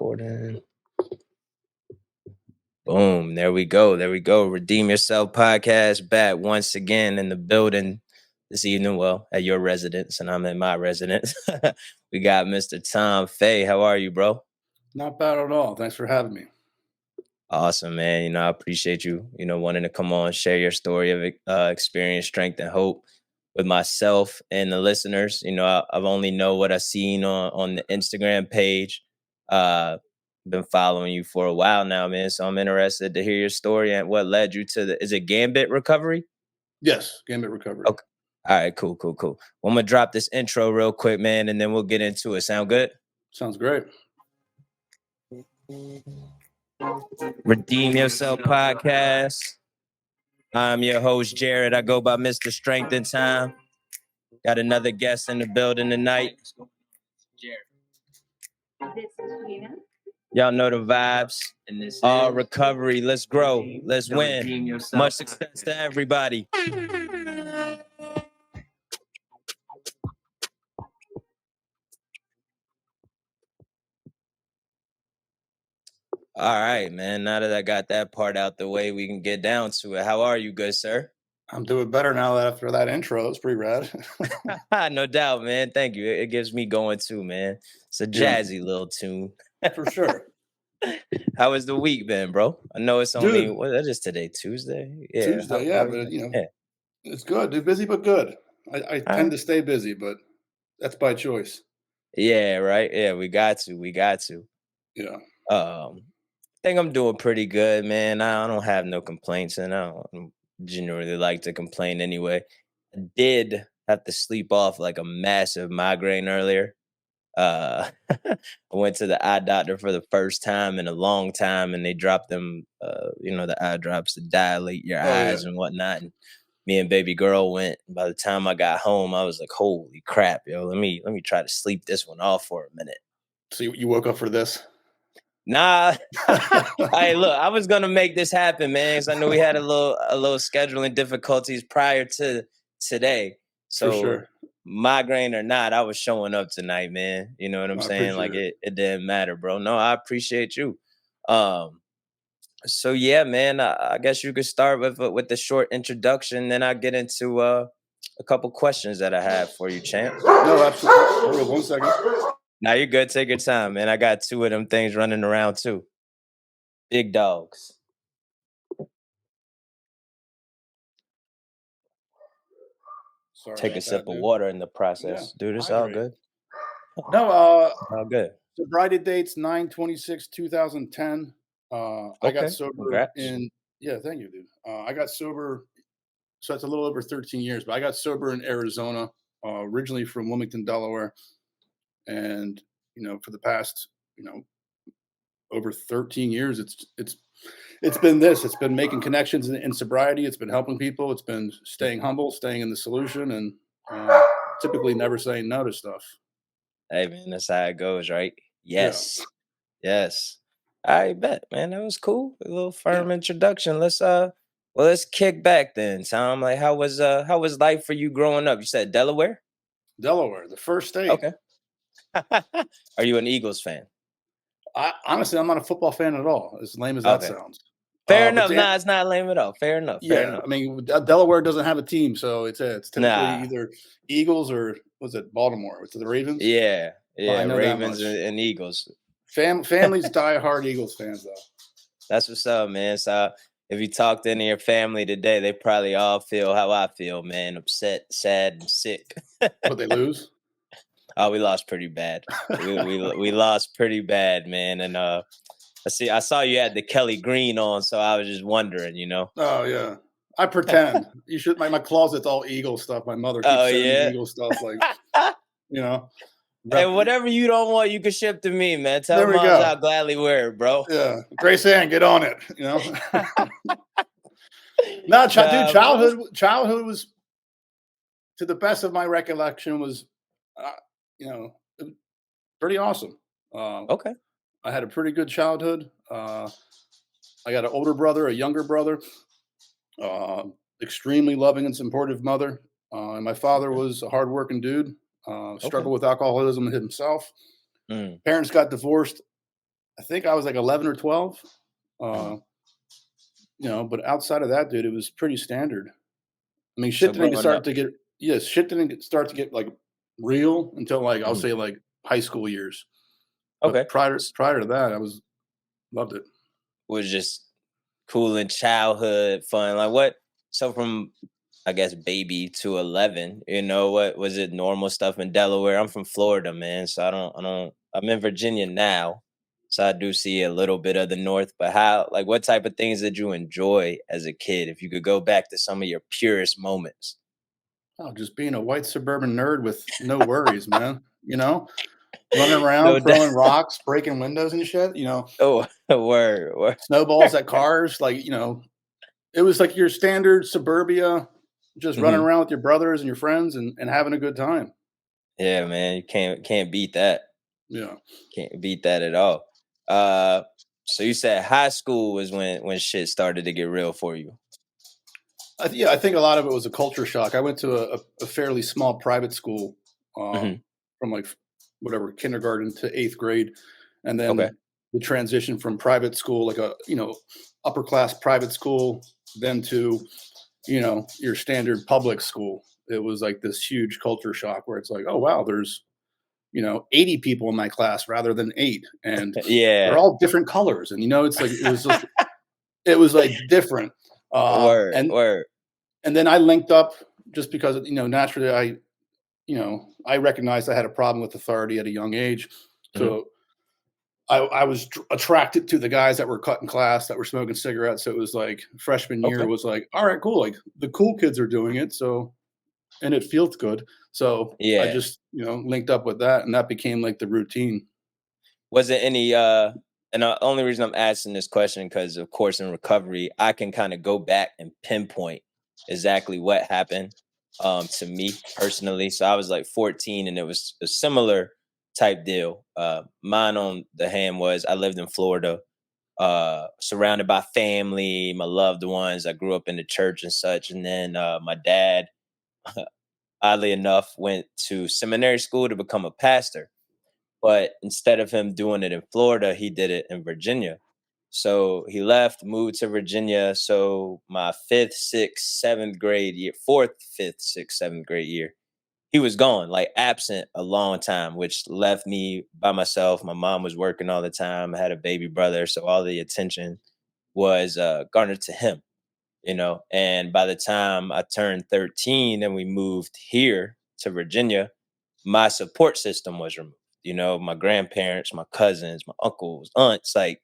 Recording. Boom. There we go. There we go. Redeem Yourself podcast back once again in the building this evening. Well, at your residence, and I'm in my residence. We got Mr. Tom Fay. How are you, bro? Not bad at all. Thanks for having me. Awesome, man. I appreciate you, wanting to come on, share your story of experience, strength, and hope with myself and the listeners. I've only know what I've seen on the Instagram page. Been following you for a while now, man. So I'm interested to hear your story and what led you to is it Gambit Recovery? Yes, Gambit Recovery. Okay. All right, cool. Well, I'm gonna drop this intro real quick, man, and then we'll get into it. Sound good? Sounds great. Redeem Yourself podcast. I'm your host, Jared. I go by Mr. Strength and Time. Got another guest in the building tonight. Jared. This is Gina. Y'all know the vibes. And this recovery. Let's grow. Let's win. Much success to everybody. All right, man. Now that I got that part out the way, we can get down to it. How are you, good sir? I'm doing better now after that intro. It's pretty rad. No doubt, man. Thank you. It gives me going too, man. It's a jazzy little tune. For sure. How has the week been, bro? I know it's only, what is today, Tuesday? Yeah. Tuesday, but it's good. Dude, busy but good. I tend to stay busy, but that's by choice. Yeah, right? Yeah, we got to. Yeah. I think I'm doing pretty good, man. I don't have no complaints, and I don't generally like to complain anyway. I did have to sleep off like a massive migraine earlier. I went to the eye doctor for the first time in a long time, and they dropped them, the eye drops to dilate your eyes and whatnot. And me and baby girl went. By the time I got home, I was like, "Holy crap, yo! Let me try to sleep this one off for a minute." So you woke up for this? Nah. Hey, look, I was gonna make this happen, man, because I knew we had a little scheduling difficulties prior to today. So for sure. Migraine or not, I was showing up tonight, man. You know what I'm saying? Like it didn't matter, bro. No, I appreciate you. So yeah, man, I guess you could start with the short introduction, then I'll get into a couple questions that I have for you, champ. No, absolutely. Hold on 1 second. Now you're good. Take your time, man. I got two of them things running around too. Big dogs. Sorry, take a sip of water in the process. Dude, it's all good. No, all good. Sobriety date's 9/26/2010. I got sober Congrats. thank you, dude. I got sober, so that's a little over 13 years, but I got sober in Arizona, originally from Wilmington, Delaware. And, for the past, over 13 years, it's been this. It's been making connections in sobriety. It's been helping people. It's been staying humble, staying in the solution, and typically never saying no to stuff. Hey, man, that's how it goes, right? Yes. Yeah. Yes. I bet, man. That was cool. A little firm introduction. Let's kick back then, Tom. Like, how was life for you growing up? You said Delaware? Delaware, the first state. Okay. Are you an Eagles fan? Honestly, I'm not a football fan at all, as lame as that sounds. Fair enough. It's not lame at all. Fair enough. I mean, Delaware doesn't have a team, so it's typically either Eagles or was it Baltimore? Was it the Ravens? Yeah, Ravens and Eagles. Families die hard Eagles fans, though. That's what's up, man. So if you talk to any of your family today, they probably all feel how I feel, man. Upset, sad, and sick. But they lose? Oh, we lost pretty bad. we lost pretty bad, man. And I saw you had the Kelly Green on, so I was just wondering, Oh yeah, I pretend. You should. My closet's all Eagle stuff. My mother keeps sending me Eagle stuff, like Hey, whatever you don't want, you can ship to me, man. Tell moms I'll gladly wear it, bro. Yeah, Grace Ann, get on it. No, dude. Childhood was, to the best of my recollection, was, pretty awesome. Okay. I had a pretty good childhood. I got an older brother, a younger brother, extremely loving and supportive mother. And my father was a hardworking dude, struggled with alcoholism himself. Parents got divorced I think I was like 11 or 12. Mhm. Uh, but outside of that, dude, it was pretty standard. I mean, So shit didn't growing start up. to get yes, shit didn't start to get like real until like I'll Mhm. say like high school years. But Okay. prior to that, I was loved it. Was just cool in childhood, fun. Like what? So from I guess baby to 11, what was it? Normal stuff in Delaware. I'm from Florida, man. So I'm in Virginia now. So I do see a little bit of the North, but like, what type of things did you enjoy as a kid? If you could go back to some of your purest moments. Oh, just being a white suburban nerd with no worries, man. Running No around, doubt. throwing rocks, breaking windows and shit. Oh, word, word. Snowballs at cars. Like it was like your standard suburbia, just running Hmm. around with your brothers and your friends and having a good time. Yeah, man. You can't beat that. Yeah. Can't beat that at all. Uh, so you said high school was when shit started to get real for you. Yeah, I think a lot of it was a culture shock. I went to a fairly small private school Hmm. from like whatever kindergarten to eighth grade, and Okay. then the transition from private school, like a upper class private school, then to your standard public school. It was like this huge culture shock where it's like, oh wow, there's 80 people in my class rather than eight, and they're Yeah. all different colors, and it's like it was like different, Word. and Word. then I linked up just because naturally I recognized I had a problem with authority at a young age, Hmm. so I was attracted to the guys that were cutting class that were smoking cigarettes. So it was like freshman year Okay. was like, all right, cool, like the cool kids are doing it, so and it feels good. So I Yeah. just linked up with that, and that became like the routine. Was there any and the only reason I'm asking this question because of course in recovery I can kind of go back and pinpoint exactly what happened to me personally. So I was like 14 and it was a similar type deal. Mine on the hand was I lived in Florida, surrounded by family, my loved ones. I grew up in the church and such. And then my dad, oddly enough, went to seminary school to become a pastor. But instead of him doing it in Florida, he did it in Virginia. So he left, moved to Virginia. So my fifth, sixth, seventh grade year, fourth, fifth, sixth, seventh grade year, he was gone, like absent a long time, which left me by myself. My mom was working all the time. I had a baby brother. So all the attention was garnered to him, And by the time I turned 13 and we moved here to Virginia, my support system was removed. My grandparents, my cousins, my uncles, aunts, like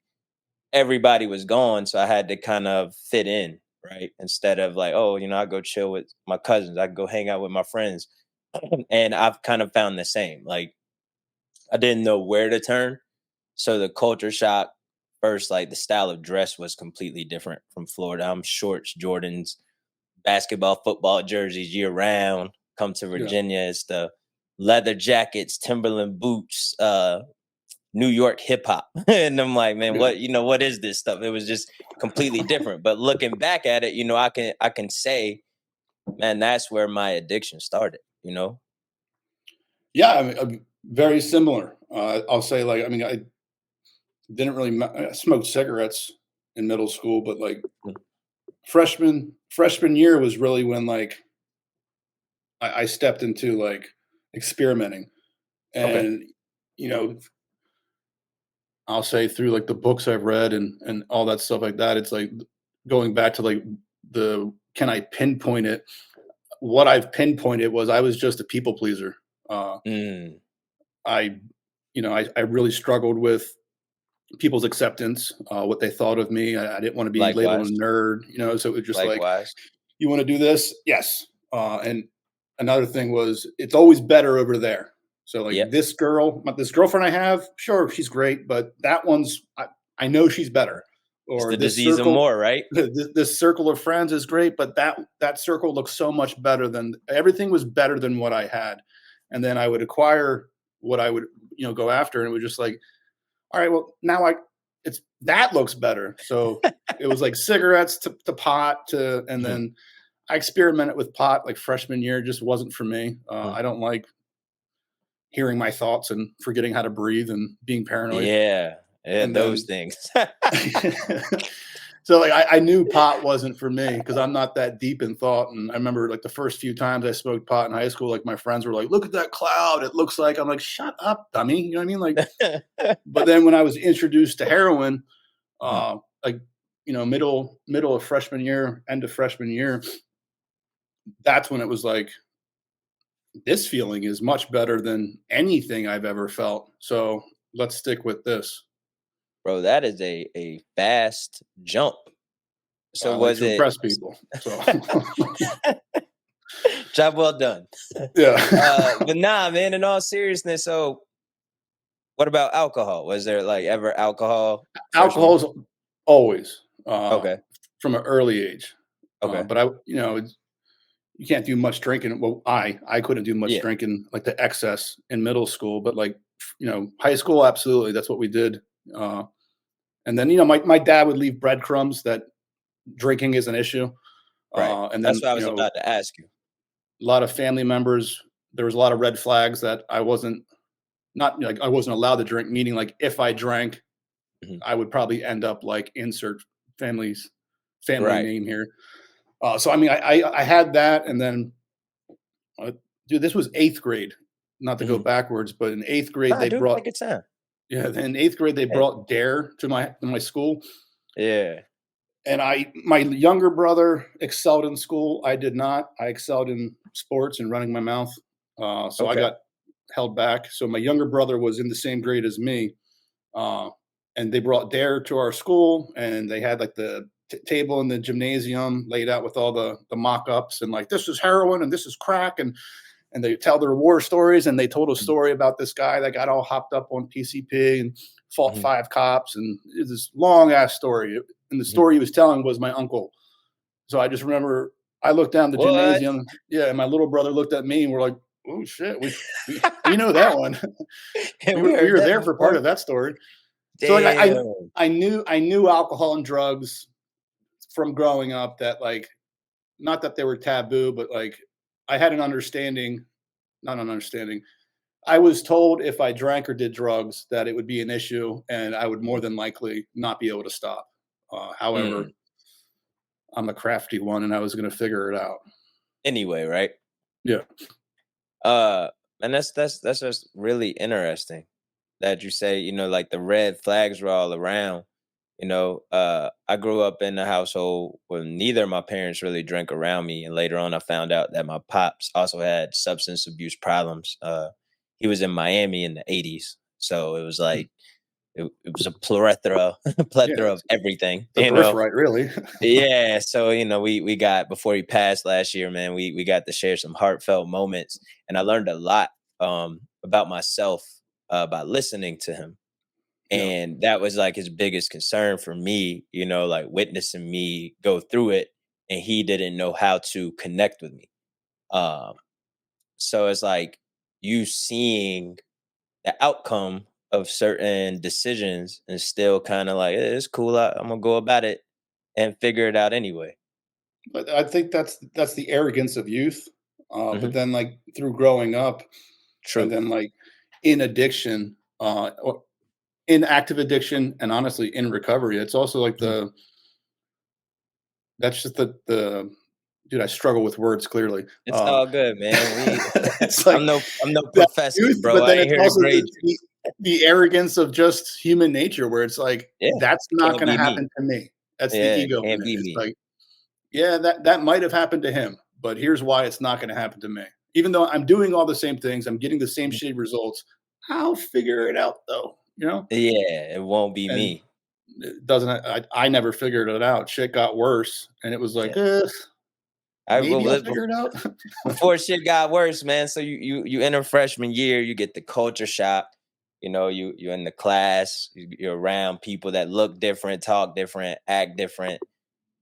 everybody was gone. So I had to kind of fit in, right? Instead of like, oh, I go chill with my cousins, I go hang out with my friends. And I've kind of found the same. Like I didn't know where to turn. So the culture shock first, like the style of dress was completely different from Florida. I'm shorts, Jordans, basketball, football jerseys year round. Come to Yeah. Virginia, it's the leather jackets, Timberland boots, New York hip hop. And I'm like, man, Yeah. what is this stuff? It was just completely different. But looking back at it, I can say, man, that's where my addiction started. Yeah, I mean, very similar. I'll say, like, I mean, I didn't really I smoked cigarettes in middle school, but like Mm. freshman year was really when like I stepped into like experimenting, Okay. and you know, I'll say through like the books I've read and all that stuff like that. It's like going back to like the can I pinpoint it? What I've pinpointed was I was just a people pleaser. Uh, Mm, I, I really struggled with people's acceptance, what they thought of me. I didn't want to be labeled likewise. a nerd, so it was just like, Likewise. you want to do this? Yes. And another thing was, it's always better over there. So like Yep. this girlfriend I have, sure, she's great, but that one's, I know she's better. It's Or the this disease of circle, more, right? this circle of friends is great, but that circle looks so much better than everything was better than what I had. And then I would acquire what I would, go after. And it was just like, all right, well, now it's that looks better. So it was like cigarettes to pot and Mhm, then I experimented with pot like freshman year. It just wasn't for me. mhm. I don't like hearing my thoughts and forgetting how to breathe and being paranoid. Yeah. Yeah, And those then things. so like I knew pot wasn't for me because I'm not that deep in thought. And I remember like the first few times I smoked pot in high school, like my friends were like, "Look at that cloud. It looks like." I'm like, "Shut up, dummy." You know what I mean? Like, but then when I was introduced to heroin, Mhm. like middle of freshman year, end of freshman year, that's when it was like, this feeling is much better than anything I've ever felt. So let's stick with this. Bro, that is a fast jump. So I like was to it impress people. So job well done. yeah. But nah, man, in all seriousness, so what about alcohol? Was there like ever alcohol freshman year? Alcohol's always Okay. from an early age. Okay. But you can't do much drinking. Well, I couldn't do much Yeah. drinking like the excess in middle school, but like high school, absolutely, that's what we did. Uh, and then my dad would leave breadcrumbs that drinking is an issue. Right. And That's then what I was about to ask you. a lot of family members. There was a lot of red flags that I wasn't not like I wasn't allowed to drink. Meaning like if I drank, Mhm. I would probably end up like insert family Right. name here. So I mean, I had that, and then dude, this was eighth grade. Not to go Mhm. backwards, but in eighth grade Nah, they dude, brought take your time. yeah, in eighth grade they Hey. brought Dare to my school, Yeah. and my younger brother excelled in school. I did not. I excelled in sports and running my mouth. So I Okay. got held back. So my younger brother was in the same grade as me, uh, and they brought Dare to our school, and they had like the table in the gymnasium laid out with all the mock-ups and like this is heroin and this is crack and they tell their war stories and they told a Mhm. story about this guy that got all hopped up on PCP and fought Mhm. 5 cops and it's this long ass story. And the Mhm. story he was telling was my uncle. So I just remember I looked down the What? gymnasium, yeah, and my little brother looked at me and we're like, "Oh shit, we know that one." we We were we heard were that there for part before. of that story. So like Damn. I knew alcohol and drugs from growing up that like not that they were taboo, but like I had an understanding, not an understanding. I was told if I drank or did drugs that it would be an issue and I would more Mhm. than likely not be able to stop. However, Mm. I'm a crafty one and I was going to figure it out. Anyway, right? Yeah. Uh, and that's just really interesting that you say, like the red flags were all around. I grew up in a household where neither of my parents really drank around me, and later on, I found out that my pops also had substance abuse problems. He was in Miami in the '80s, so it was like it was a plethora Yeah. plethora of everything. The birthright, really. Yeah, so we got before he passed last year, man. We got to share some heartfelt moments, and I learned a lot about myself by listening to him, Yeah. and that was like his biggest concern for me. Like witnessing me go through it, and he didn't know how to connect with me. Um, so it's like you seeing the outcome of certain decisions, and still kind of like it's cool. I'm gonna go about it and figure it out anyway. But I think that's the arrogance of youth. But Hmm. then like through growing up and True. then like in addiction, or in active addiction and honestly in recovery, it's also like Mhm. that's just the dude, I struggle with words clearly. It's all good, man. It's I'm like no that professor, youth, bro. but I then ain't it's here to also grade the you. the the arrogance of just human nature where it's like, Yeah, "That's it not can't gonna be me. happen to me." That's the Yeah, it ego in can't it. be It's me. like, "Yeah, that might have happened to him, but here's why it's not gonna happen to me. Even though I'm doing all the same things, I'm getting the same Mhm. shitty results, I'll figure it out though," you know? Yeah, it won't be And me. it doesn't I never figured it out. Shit got worse, and it was Yeah. like, I well, maybe I'll well, figure it out." before shit got worse, man. So you enter freshman year, you get the culture shock. You're in the class, you're around people that look different, talk different, act different.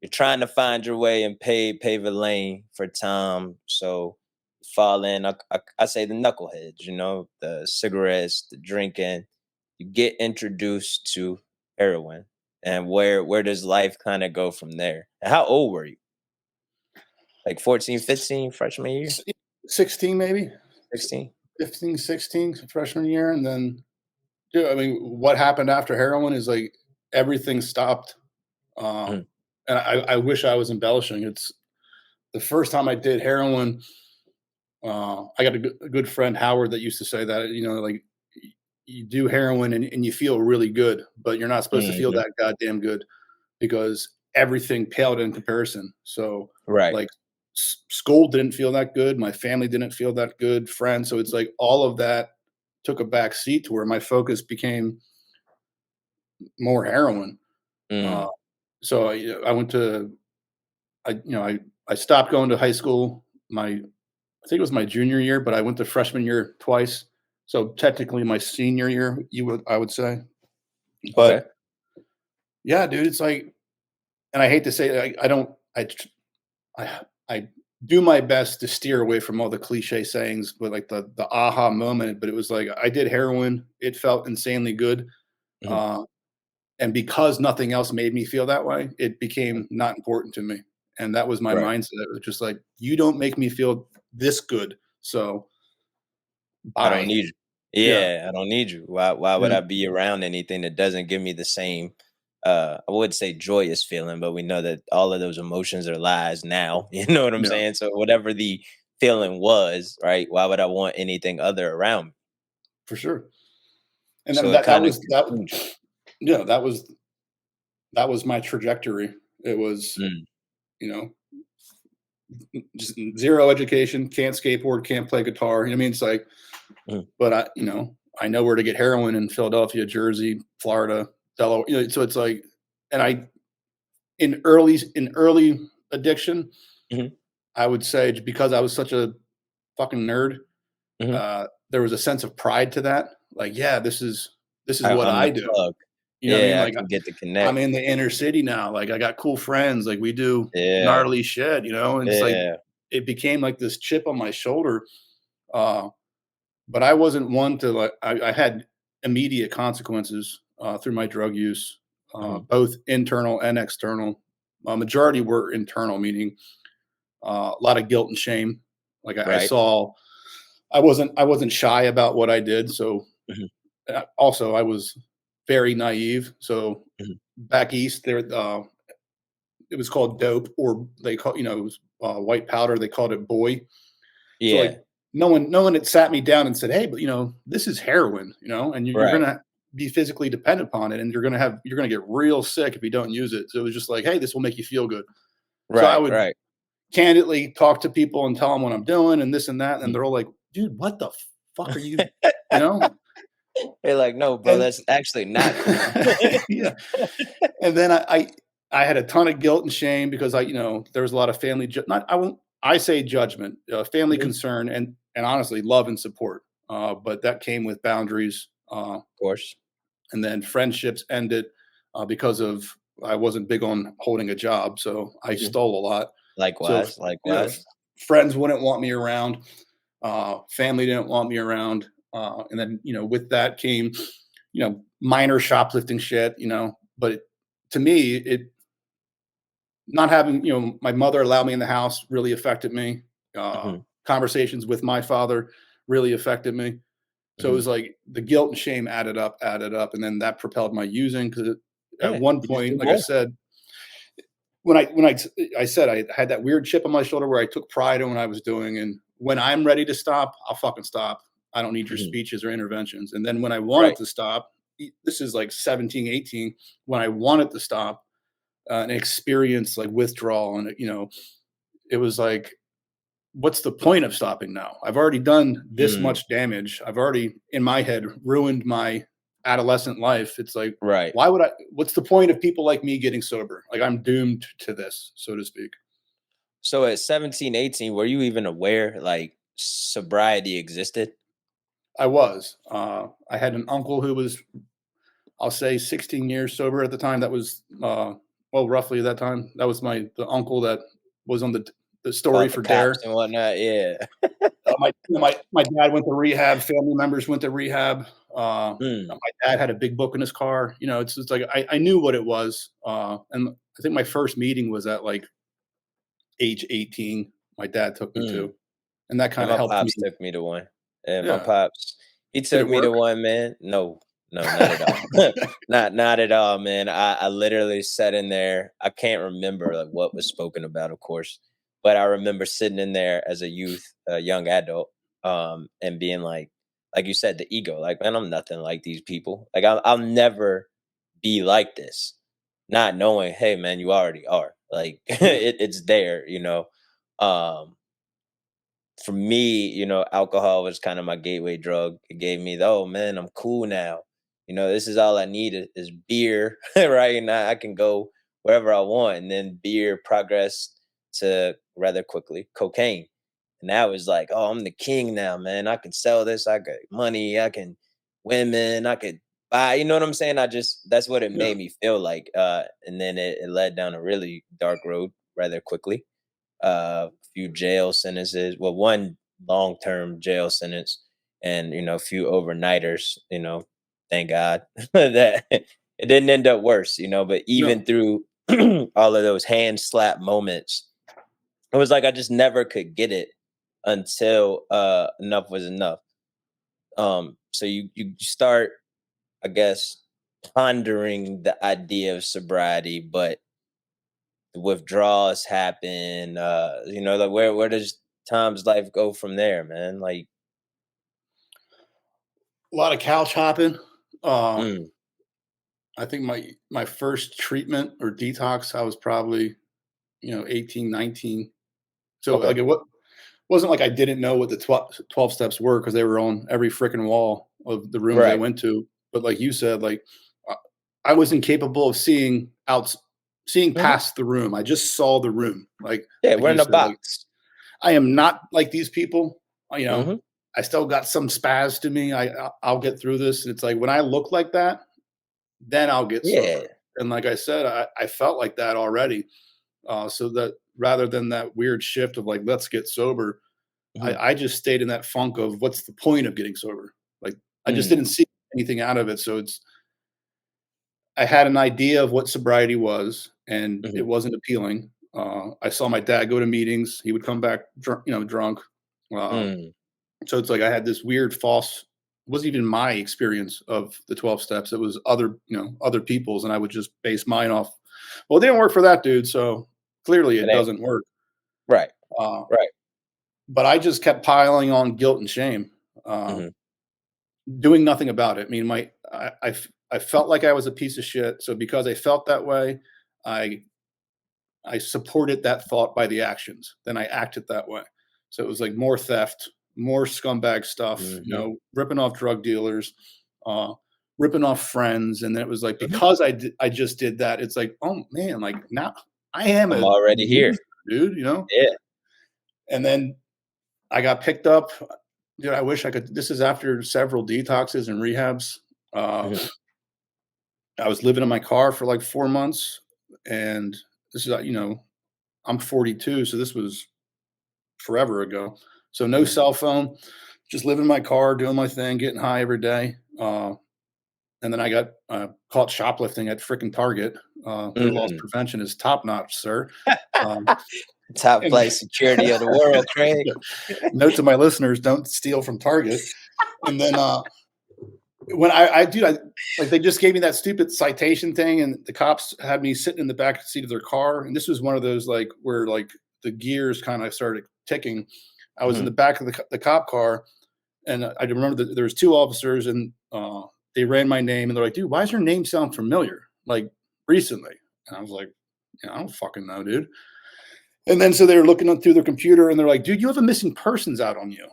You're trying to find your way and pave a lane for Tom. So fall in. I say the knuckleheads. The cigarettes, the drinking. You get introduced to heroin, and where does life kind of go from there? And how old were you? Like 14, 15, freshman year, S 16 maybe? 16. 15, 16, freshman year, and then Dude, I mean, what happened after heroin is like everything stopped. Uh, Mhm, and I wish I was embellishing. It's the first time I did heroin. I got a good friend, Howard, that used to say that, like you do heroin and you feel really good, but you're not supposed to feel mhm. that goddamn good because everything paled in comparison. So, Right. like, school didn't feel that good. My family didn't feel that good. Friends. So it's like all of that took a back seat to where my focus became more heroin. Uh, Mm, so I went to I stopped going to high school. I think it was my junior year, but I went to freshman year twice. So technically my senior year, I would say. okay. But yeah, dude, it's like, and I hate to say it, I don't I do my best to steer away from all the cliche sayings, but like the aha moment. But it was like I did heroin, it felt insanely good. Mhm, Uh, and because nothing else made me feel that way, it mhm. became not important to me. And that was my Right. mindset. It was just like, you don't make me feel this good. So I don't bye. need you. Yeah. Yeah, I don't need you. Why would I And be around anything that doesn't give me the same I would say joyous feeling, but we know that all of those emotions are lies now. You know what I'm yeah, saying? So whatever the feeling was, right? Why would I want anything other around me? for sure. And then So it that kind of was that consumes you. yeah, that was my trajectory. It was, Mm, you know, just zero education, can't skateboard, can't play guitar. You know what I mean? It's like, mm, but I know where to get heroin in Philadelphia, Jersey, Florida, Delaware. So it's like, and in early addiction, mhm, I would say because I was such a fucking nerd, mhm. there was a sense of pride to that. Like, yeah, this is what I'm the I do. plug. You know what I mean? Yeah, I Like, can get to I'm connect. in the inner city now. Like, I got cool friends. Like, we do Yeah, gnarly shit. And it's like yeah. it became like this chip on my shoulder. Uh, but I wasn't one to like. I had immediate consequences through my drug use, Mhm. both internal and external. Majority were internal, meaning a lot of guilt and shame. Like I Right. saw, I wasn't shy about what I did. So Mhm, also I was very naive. So mhm. back east, there it was called dope, or they call it was white powder. They called it boy. So like Yeah, no one had sat me down and said, hey, but this is heroin, and you're right. gonna be physically dependent upon it, and you're gonna get real sick if you don't use it. So it was just like, hey, this will make you feel good. So I Right, would right. candidly talk to people and tell them what I'm doing and this and that, and Mhm. they're all like, dude, what the fuck are you, you know? They're like, "No, bro, And that's actually not cool." yeah, and then I had a ton of guilt and shame because there was a lot of family not I won't I say judgment, family Mhm, of concern, and honestly love and support. But that came with boundaries, course. and then friendships ended because of I wasn't big on holding a job, so I Mhm. stole a lot. So Likewise, yeah, likewise. friends wouldn't want me around, family didn't want me around, and then with that came minor shoplifting shit, but to me it not having my mother allow me in the house really affected me. Mhm, Conversations with my father really affected me. So it mhm. was like the guilt and shame added up, and then that propelled my using because at Yeah, one you just point, do like I more. said, when I said I had that weird chip on my shoulder where I took pride in what I was doing, and when I'm ready to stop, I'll fucking stop. I don't need your Mhm. speeches or interventions. And then when I wanted Right. to stop, this is like 17, 18, when I wanted to stop and experience like withdrawal, and it was like, what's the point of stopping now? I've already done this Mm, much damage. I've already, in my head, ruined my adolescent life. It's like, right. what's the point of people like me getting sober? Like I'm doomed to this, so to speak. So at 17, 18, were you even aware, like, sobriety existed? I was. I had an uncle who was, I'll say, 16 years sober at the time. That was, well, roughly at that time. That was the uncle that was on the story Fought the for cops Dare. and whatnot, yeah. My dad went to rehab. Family members went to rehab. My Mm, dad had a big book in his car. It's like I knew what it was. And I think my first meeting was at like age 18. My dad took me mm. to, and that And kind of my helped me. pops took me to one. And my Yeah. pops, he Did took it me to work? one, man. No, No, not at all. Not at all, man. I literally sat in there. I can't remember like what was spoken about, of course, but I remember sitting in there as a youth, a young adult, and being like you said, the ego. Like, man, I'm nothing like these people. Like, I'll never be like this. Not knowing, hey, man, you already are. Like, Yeah. it's there, you know. Um, for me, alcohol was kind of my gateway drug. It gave me the, oh man, I'm cool now. This is all I need is beer, right? And I can go wherever I want. And then beer progressed to rather quickly cocaine. And that was like, oh, I'm the king now, man. I can sell this. I got money. I can women. I could buy. You know what I'm saying? That's what it Yeah. made me feel like. And then it led down a really dark road rather quickly. Few jail sentences. Well, one long-term jail sentence, and a few overnighters. Thank God that it didn't end up worse. But even No. through all of those hand slap moments, it was like I just never could get it until enough was enough. So you start, I guess, pondering the idea of sobriety, but withdrawals happen. Like where does Tom's life go from there, man? Like, A lot of couch hopping. Uh, mm, I think my first treatment or detox, I was probably 18, 19. So okay, like wasn't like I didn't know what the 12 steps were because they were on every freaking wall of the rooms I right, went to. But like you said, like uh, I was incapable of seeing hmm, past the room. I just saw the room. yeah, Like we're you in a said, like box. I am not like these people. You know, Hmm. I still got some spaz to me. I'll get through this. And it's like when I look like that, then I'll get Yeah, sober. And like I said, I felt like that already. So that rather than that weird shift of like, let's get sober, hmm, I just stayed in that funk of what's the point of getting sober? Like, I just didn't mm, see anything out of it. So I had an idea of what sobriety was, and it hmm, wasn't appealing. I saw my dad go to meetings. He would come back drunk. Uh, mm, so it's like I had this weird false, it wasn't even my experience of the 12 steps. It was other people's. And I would just base mine off, well, it didn't work for that dude. So clearly it it ain't doesn't work. right, Uh, right, but I just kept piling on guilt and shame, hmm, doing nothing about it. I mean, I felt like I was a piece of shit. So because I felt that way, I I supported that thought by the actions. Then I acted that way. So it was like more theft, more scumbag stuff, hmm, ripping off drug dealers, uh, ripping off friends. And then it was like, hmm. because I just did that, it's like, oh man, like now I am I'm a already here. loser, dude. Yeah, And then I got picked up. Dude, I wish I could. This is after several detoxes and rehabs. Uh, hmm, I was living in my car for like 4 months. And this is, I'm 42. So this was forever ago. So no hmm, cell phone, just living in my car, doing my thing, getting high every day. And then I got caught shoplifting at freaking Target. Their loss mm. prevention is top notch, sir. Um, Top and flight security of the world, Craig. note to my listeners: don't steal from Target. And then when dude, like they just gave me that stupid citation thing, and the cops had me sitting in the back seat of their car. And this was one of those like where like the gears kind of started ticking. I was in the Hmm. back of the cop car, and I remember that there was two officers, and they ran my name, and they're like, "Dude, why does your name sound familiar? Like recently?" And I was like, "Yeah, I don't fucking know, dude." And then so they were looking through their computer, and they're like, "Dude, you have a missing persons out on you.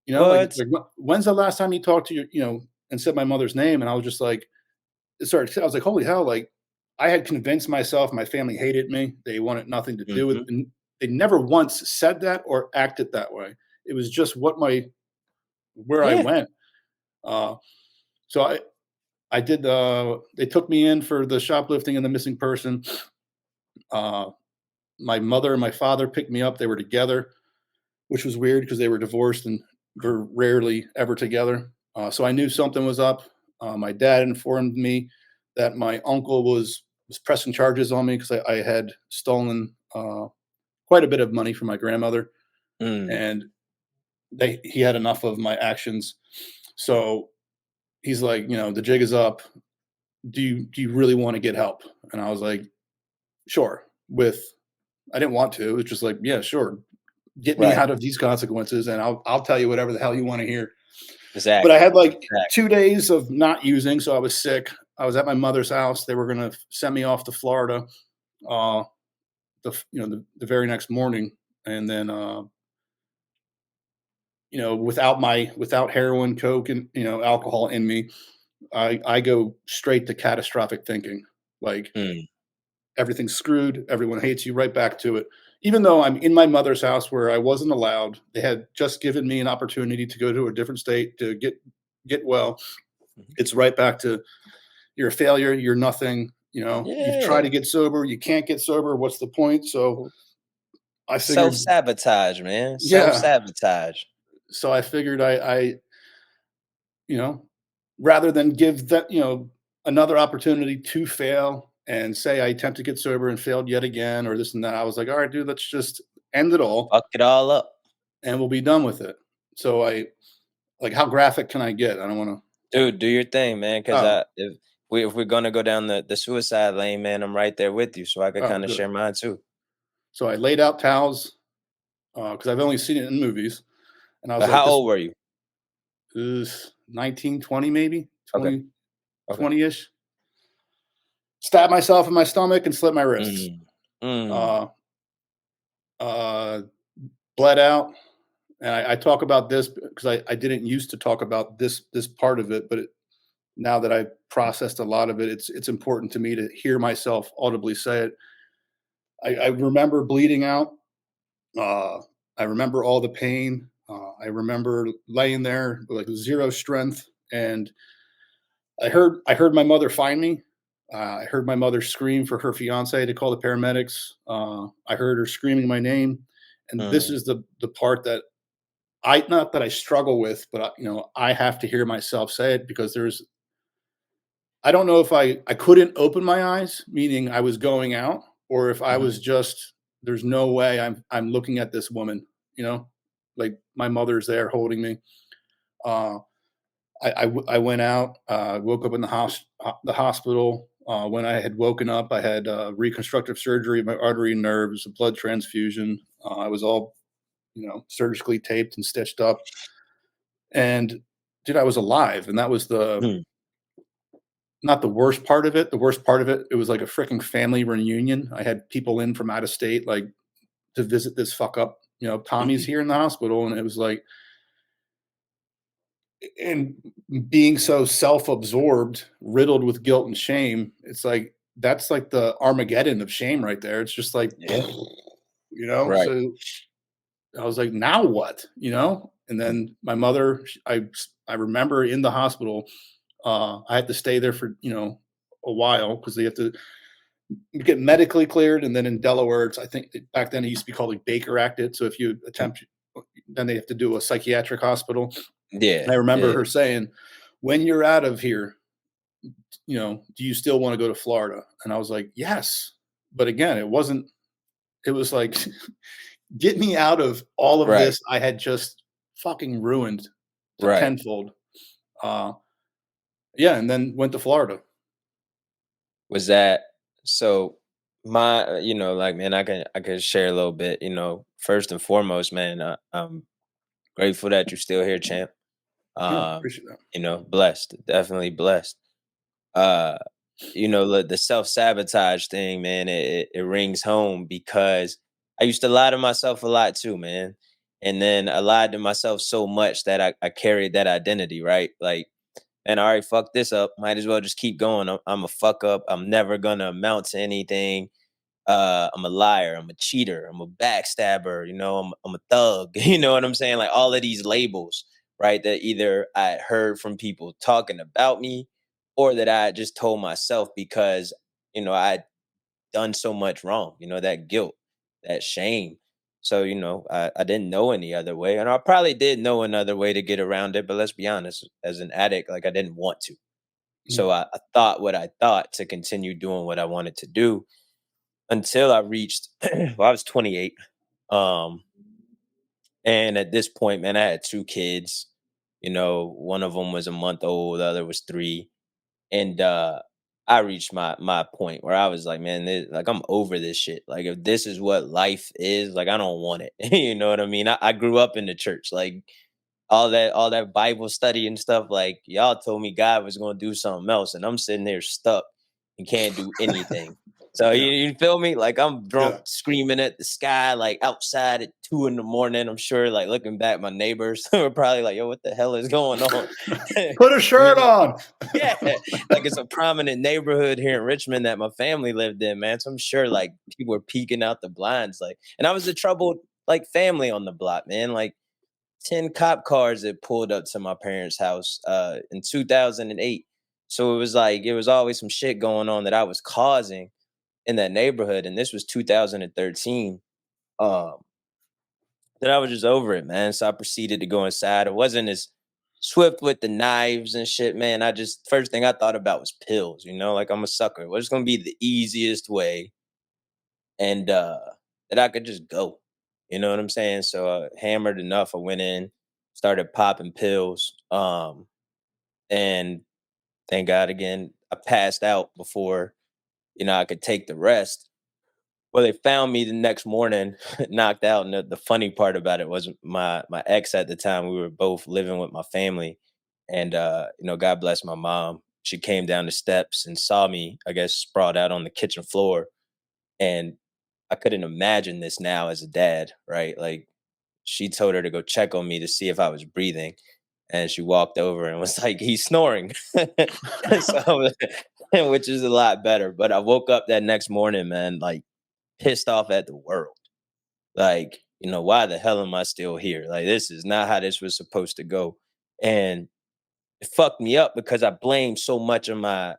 What? When's the last time you talked to and said my mother's name?" And I was just like, I was like, "Holy hell!" Like I had convinced myself my family hated me. They wanted nothing to do with. Hmm. And they never once said that or acted that way. It was just where I Yeah. went. Uh, so I did. They took me in for the shoplifting and the missing person. Uh, my mother and my father picked me up. They were together, which was weird because they were divorced and were rarely ever together. So I knew something was up. My dad informed me that my uncle was pressing charges on me because I had stolen quite a bit of money from my grandmother, Mm, and he had enough of my actions. So he's like, the jig is up. Do you really want to get help? And I was like, sure. I didn't want to. It's just like, yeah, sure. Get me Right. out of these consequences, and I'll tell you whatever the hell you want to hear. But I Exactly. had like Exactly. 2 days of not using, so I was sick. I was at my mother's house. They were going to send me off to Florida, uh, the very next morning, and then without heroin, coke, and alcohol in me, I go straight to catastrophic thinking. Like, Mm. everything's screwed. Everyone hates you. Right back to it. Even though I'm in my mother's house where I wasn't allowed, they had just given me an opportunity to go to a different state to get well. Mhm. It's right back to, you're a failure. You're nothing. You've tried Yeah. to get sober. You can't get sober. What's the point? So I figured, Self-sabotage, man. yeah. Self-sabotage. So I figured you know, rather than give that, another opportunity to fail and say I attempt to get sober and failed yet again or this and that, I was like, all right, dude, let's just end it all Fuck it all up. and we'll be done with it. So how graphic can I get? I don't want to. Dude, do your thing, man. Cause Oh, if we're gonna go down the suicide lane, man, I'm right there with you. So I could oh, kind of good. share mine too. So I laid out towels because I've only seen it in movies, and I was But like, how this old were you? is 19, 20, maybe Okay. 20, Okay. 20-ish. Stabbed myself in my stomach and slit my wrists. Mm. Mm. Uh, uh, Bled out. And I talk about this because I didn't used to talk about this part of it, but now that I processed a lot of it, it's important to me to hear myself audibly say it. I remember bleeding out. Uh, I remember all the pain. I remember laying there with like zero strength, and I heard my mother find me. I heard my mother scream for her fiance to call the paramedics. I heard her screaming my name, and this Mm. is the part that I not that I struggle with, but I have to hear myself say it because I don't know if I couldn't open my eyes, meaning I was going out, or if I was Mhm. just, there's no way I'm looking at this woman, like my mother's there holding me. Uh, I went out, woke up in the hospital. When I had woken up, I had reconstructive surgery of my artery and nerves, a blood transfusion. I was all surgically taped and stitched up. And dude, I was alive, and that was the Mm. not the worst part of it. The worst part of it, it was like a freaking family reunion. I had people in from out of state, like, to visit this fuck up. Tommy's Mhm. here in the hospital, and it was like, and being so self-absorbed, riddled with guilt and shame, it's like that's like the Armageddon of shame right there. It's just like, Yeah. Right. So I was like, now what? And Mm. then my mother, I remember in the hospital, I had to stay there for a while because they have to get medically cleared, and then in Delaware, I think back then it used to be called like Baker Acted. So if you Mm. attempt, then they have to do a psychiatric hospital. Yeah. And I remember Yeah. her saying, "When you're out of here, do you still want to go to Florida?" And I was like, "Yes," but again, it wasn't. It was like, get me out of all of Right. this. I had just fucking ruined to Right. tenfold. Uh, yeah, and then went to Florida. Was that so? My, like, man, I can share a little bit. First and foremost, man, I'm grateful that you're still here, champ. Yeah, Um, appreciate that. Blessed, definitely blessed. Uh, the self sabotage thing, man, it rings home because I used to lie to myself a lot too, man. And then I lied to myself so much that I carried that identity, right? Like, and I already fucked this up. Might as well just keep going. I'm a fuck up. I'm never gonna amount to anything. I'm a liar. I'm a cheater. I'm a backstabber. I'm a thug. You know what I'm saying? Like all of these labels, right? That either I heard from people talking about me, or that I just told myself because I'd done so much wrong. That guilt, that shame. So I didn't know any other way, and I probably did know another way to get around it. But let's be honest, as an addict, like I didn't want to. Mm, So I thought what I thought to continue doing what I wanted to do until I reached well, I was 28. Um, and at this point, man, I had two kids. One of them was a month old, the other was 3. And I reached my point where I was like, man, like I'm over this shit. Like if this is what life is, like I don't want it. You know what I mean? I grew up in the church, like all that Bible study and stuff. Like y'all told me God was gonna do something else, and I'm sitting there stuck and can't do anything. So you, Yeah. you feel me? Like I'm drunk, Yeah. screaming at the sky, like outside at 2 in the morning. I'm sure, like looking back, my neighbors were probably like, "Yo, what the hell is going on?" Put a I shirt mean, on. yeah, like it's a prominent neighborhood here in Richmond that my family lived in, man. So I'm sure like people were peeking out the blinds, like, and I was the troubled like family on the block, man. Like 10 cop cars that pulled up to my parents' house in 2008. So it was always some shit going on that I was causing in that neighborhood, and this was 2013. Um, that I was just over it, man. So I proceeded to go inside. It wasn't as swift with the knives and shit, man. I just first thing I thought about was pills, like I'm a sucker. What's gonna be the easiest way and that I could just go. You know what I'm saying? So hammered enough, I went in, started popping pills. And thank God again, I passed out before, I could take the rest. Well, they found me the next morning, knocked out, and the funny part about it was my ex at the time. We were both living with my family, and God bless my mom. She came down the steps and saw me, I guess, sprawled out on the kitchen floor, and I couldn't imagine this now as a dad, right? Like she told her to go check on me to see if I was breathing, and she walked over and was like, "He's snoring," so which is a lot better. But I woke up that next morning, man, like pissed off at the world. Like, why the hell am I still here? Like, this is not how this was supposed to go. And it fucked me up because I blamed so much of my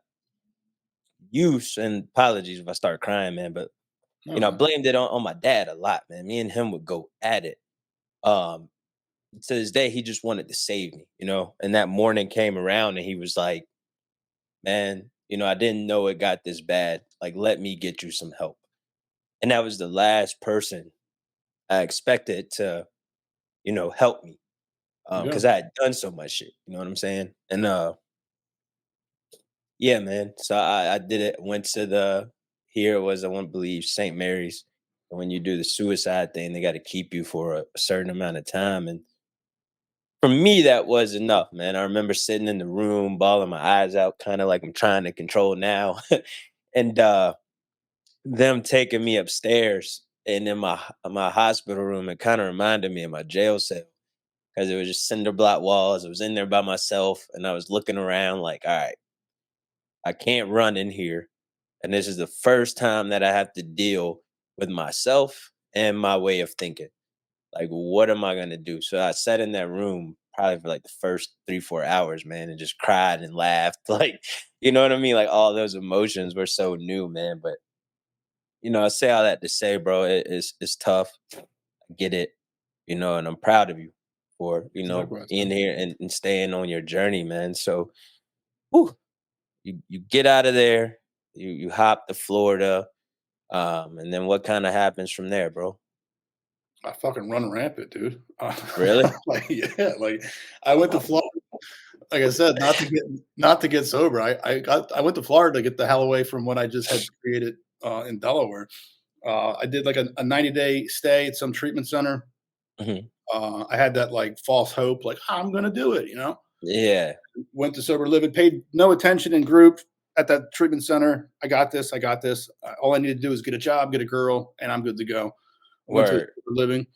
use, and apologies if I start crying, man, but I No, blamed it on my dad a lot, man. Me and him would go at it. Um, to this day, he just wanted to save me. And that morning came around and he was like, man, I didn't know it got this bad. Like, let me get you some help. And that was the last person I expected to, help me. yeah, Because I had done so much shit. You know what I'm saying? And yeah, man. So I did it. Went to here it was, I won't believe, St. Mary's. And when you do the suicide thing, they got to keep you for a certain amount of time. And for me, that was enough, man. I remember sitting in the room, bawling my eyes out, kind of like I'm trying to control now. And them taking me upstairs and in my hospital room, it kind of reminded me of my jail cell because it was just cinder block walls. I was in there by myself and I was looking around like, all right, I can't run in here. And this is the first time that I have to deal with myself and my way of thinking. Like, what am I gonna do? So I sat in that room probably for like the first 3, 4 hours, man, and just cried and laughed. Like, you know what I mean? Like all those emotions were so new, man. But I say all that to say, bro, it's tough. I get it, and I'm proud of you for, likewise, being man. here and staying on your journey, man. So whew, you get out of there, you hop to Florida, and then what kind of happens from there, bro? I fucking run rampant, dude. Really? Like, yeah, like I went to Florida. Like I said, not to get sober. I went to Florida to get the hell away from what I just had created in Delaware. I did like a 90-day stay at some treatment center. Mhm. I had that like false hope, like I'm gonna do it. Yeah, Went to sober living, paid no attention in group at that treatment center. I got this. I got this. All I need to do is get a job, get a girl, and I'm good to go. I went to word. sober living,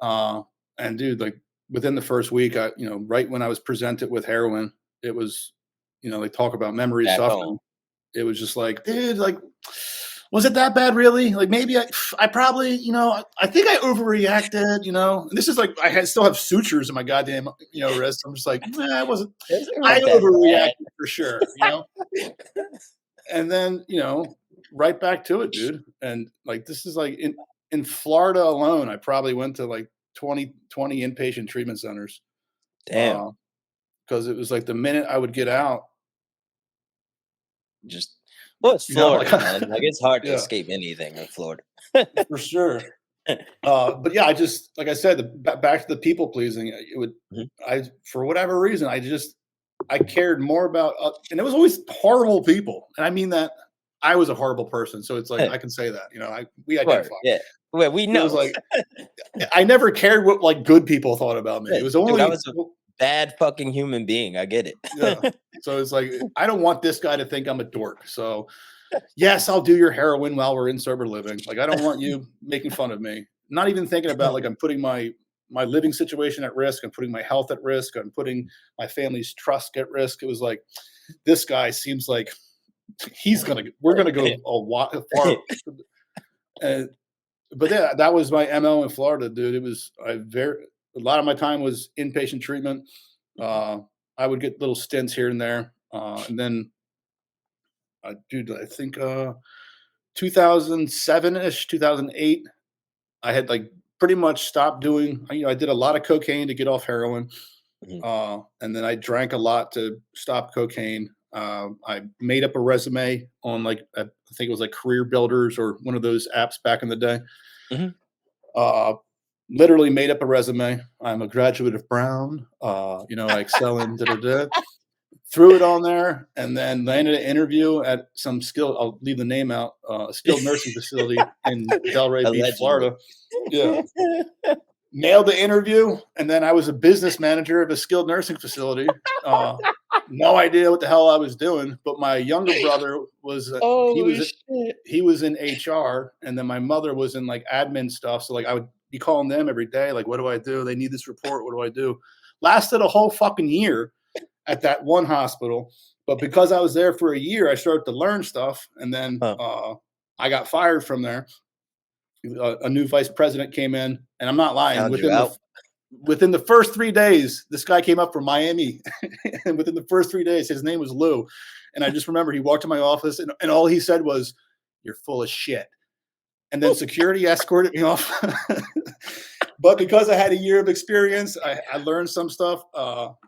uh, and dude, like within the first week, right when I was presented with heroin, it was, they talk about memory Back home. suffering. It was just like, dude, like, was it that bad, really? Like, maybe I probably, I think I overreacted, And this is like, still have sutures in my goddamn, wrist. I'm just like, nah, I wasn't, It's I not that overreacted for sure. bad. And then, right back to it, dude. And like, this is like in Florida alone, I probably went to like 20 inpatient treatment centers. Damn. Because it was like the minute I would get out, Just well, it's like, Florida, man. Like it's hard to yeah, escape anything in Florida. for sure. But yeah, I just like I said, back to the people pleasing. It would Mhm. I for whatever reason I cared more about, and it was always horrible people, and I mean that I was a horrible person. So it's like I can say that, we Word, identify. yeah. Well, we It was know. like I never cared what like good people thought about me. Yeah, It was dude, I only was a bad fucking human being, I get yeah. it. So it's like I don't want this guy to think I'm a dork. So yes, I'll do your heroin while we're in sober living. Like I don't want you making fun of me. Not even thinking about like I'm putting my living situation at risk. I'm putting my health at risk. I'm putting my family's trust at risk. It was like this guy seems like we're gonna go far. And but yeah, that was my MO in Florida, dude. It was a lot of my time was inpatient treatment. Uh, I would get little stints here and there, and then, dude, I think 2007 ish, 2008, I had like pretty much stopped doing. I did a lot of cocaine to get off heroin, Mhm, and then I drank a lot to stop cocaine. I made up a resume on like I think it was like Career Builders or one of those apps back in the day. mhm. Uh, Literally made up a resume. I'm a graduate of Brown. I excel in da da da. Threw it on there, and then landed an interview at some I'll leave the name out. A skilled nursing facility in Delray Beach, Allegedly. Florida. Yeah, nailed the interview, and then I was a business manager of a skilled nursing facility. Uh, no idea what the hell I was doing, but my younger brother was Holy shit. he was in HR, and then my mother was in like admin stuff. So like I would be calling them every day, like, what do I do? They need this report. What do I do? Lasted a whole fucking year at that one hospital. But because I was there for a year, I started to learn stuff. And then Huh, I got fired from there. A new vice president came in, and I'm not lying. found you out. Within the first 3 days, this guy came up from Miami, and within the first 3 days, his name was Lou. And I just remember he walked to my office, and all he said was, "You're full of shit." And then security escorted me off. But because I had a year of experience, I learned some stuff.